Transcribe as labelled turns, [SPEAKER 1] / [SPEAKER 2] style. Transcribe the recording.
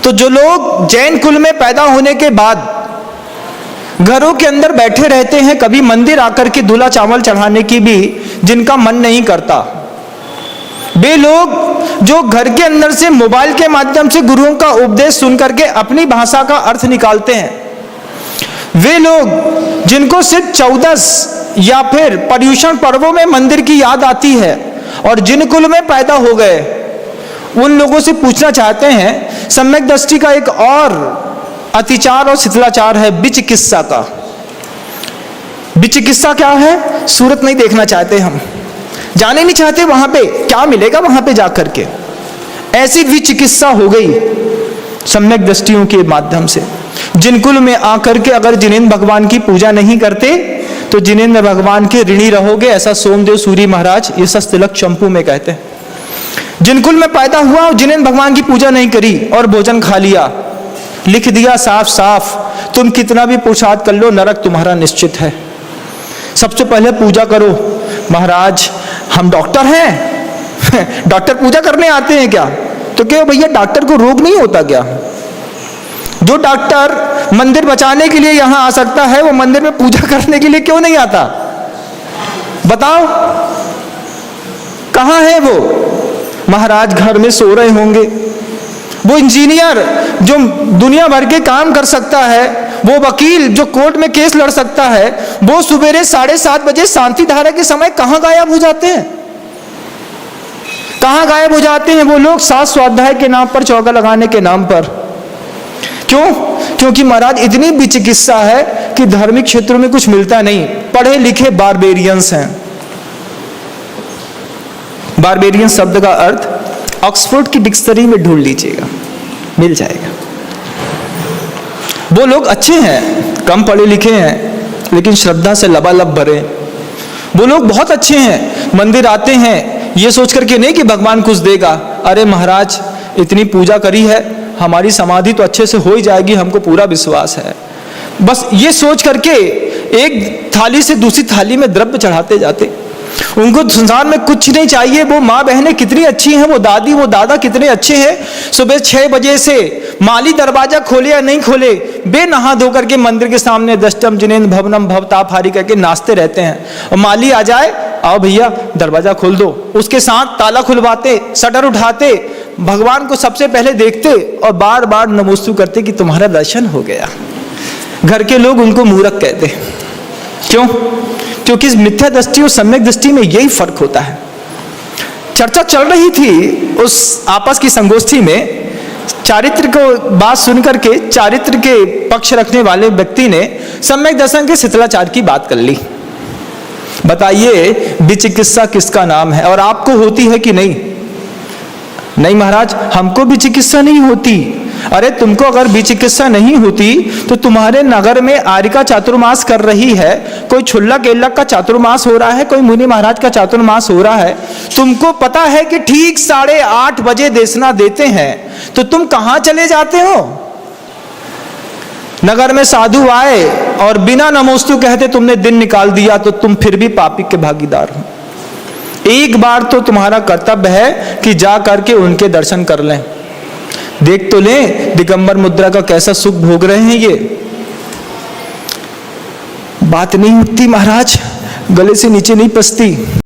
[SPEAKER 1] तो जो लोग जैन कुल में पैदा होने के बाद घरों के अंदर बैठे रहते हैं, कभी मंदिर आकर के दूल्हा चावल चढ़ाने की भी जिनका मन नहीं करता, वे लोग जो घर के अंदर से मोबाइल के माध्यम से गुरुओं का उपदेश सुन करके अपनी भाषा का अर्थ निकालते हैं, वे लोग जिनको सिर्फ 14 या फिर पर्युषण पर्वों में मंदिर की याद आती है और जिन कुल में पैदा हो गए, उन लोगों से पूछना चाहते हैं, सम्यक दृष्टि का एक और अतिचार और शिथिलाचार है विचिकित्सा का। विचिकित्सा क्या है? सूरत नहीं देखना चाहते, हम जाने नहीं चाहते वहां पे क्या मिलेगा वहां पे जाकर के। ऐसी विचिकित्सा हो गई सम्यक दृष्टियों के माध्यम से। जिन कुल में आकर के अगर जिनेंद्र भगवान की पूजा नहीं करते तो जिनेंद्र भगवान के ऋणी रहोगे, ऐसा सोमदेव सूरी महाराज यशस तिलक चंपू में कहते हैं। जिन कुल में पैदा हुआ और जिनेंद्र भगवान की पूजा नहीं करी और भोजन खा लिया, लिख दिया साफ साफ, तुम कितना भी पुरुषार्थ कर लो, नरक तुम्हारा निश्चित है। सबसे पहले पूजा करो। महाराज हम डॉक्टर हैं डॉक्टर पूजा करने आते हैं क्या? तो क्या भैया डॉक्टर को रोग नहीं होता क्या? जो डॉक्टर मंदिर बचाने के लिए यहां आ सकता है, वो मंदिर में पूजा करने के लिए क्यों नहीं आता? बताओ कहां है वो? महाराज घर में सो रहे होंगे। वो इंजीनियर जो दुनिया भर के काम कर सकता है, वो वकील जो कोर्ट में केस लड़ सकता है, वो सुबेरे 7:30 बजे शांति धारा के समय कहां गायब हो जाते हैं? कहां गायब हो जाते हैं वो लोग? सात स्वाध्याय के नाम पर, चौका लगाने के नाम पर। क्यों? क्योंकि महाराज इतनी विचिकित्सा है कि धार्मिक क्षेत्रों में कुछ मिलता नहीं। पढ़े लिखे बारबेरियंस हैं। बारबेरियन शब्द का अर्थ ऑक्सफोर्ड की डिक्शनरी में ढूंढ लीजिएगा, मिल जाएगा। वो लोग अच्छे हैं, कम पढ़े लिखे हैं, लेकिन श्रद्धा से लबालब भरे। वो लोग बहुत अच्छे हैं, मंदिर आते हैं ये सोच करके नहीं कि भगवान कुछ देगा। अरे महाराज इतनी पूजा करी है, हमारी समाधि तो अच्छे से हो ही जाएगी, हमको पूरा विश्वास है। बस ये सोच करके एक थाली से दूसरी थाली में द्रव्य चढ़ाते जाते। उनको संसार में कुछ नहीं चाहिए। वो माँ बहनें कितनी अच्छी हैं, वो दादी वो दादा कितने अच्छे हैं। सुबह 6 बजे से माली दरवाजा खोले या नहीं खोले, बे नहा धो करके मंदिर के सामने दष्टम जिनेंद्र भवनम भवताप हारी करके नाचते रहते हैं। और माली आ जाए, आओ भैया दरवाजा खोल दो, उसके साथ ताला खुलवाते, शटर उठाते, भगवान को सबसे पहले देखते और बार बार नमोस्तु करते कि तुम्हारा दर्शन हो गया। घर के लोग उनको मूर्ख कहते। क्यों? क्योंकि मिथ्या दृष्टि और सम्यक दृष्टि में यही फर्क होता है। चर्चा चल रही थी उस आपस की संगोष्ठी में, चारित्र को बात सुनकर के चारित्र के पक्ष रखने वाले व्यक्ति ने सम्यक दर्शन के शिथिलाचार की बात कर ली। बताइए विचिकित्सा किसका नाम है? और आपको होती है कि नहीं? नहीं महाराज हमको विचिकित्सा नहीं होती। अरे तुमको अगर विचिकित्सा नहीं होती तो तुम्हारे नगर में आर्यिका चातुर्मास कर रही है, कोई छुल्लक केल्लक का चातुर्मास हो रहा है, कोई मुनि महाराज का चातुर्मास हो रहा है। तुमको पता है कि ठीक 8:30 बजे देशना देते हैं, तो तुम कहां चले जाते हो? नगर में साधु आए और बिना नमोस्तु कहते तुमने दिन निकाल दिया, तो तुम फिर भी पापी के भागीदार हो। एक बार तो तुम्हारा कर्तव्य है कि जा करके उनके दर्शन कर लें, देख तो लें दिगंबर मुद्रा का कैसा सुख भोग रहे हैं ये। बात नहीं उठती महाराज, गले से नीचे नहीं पसती।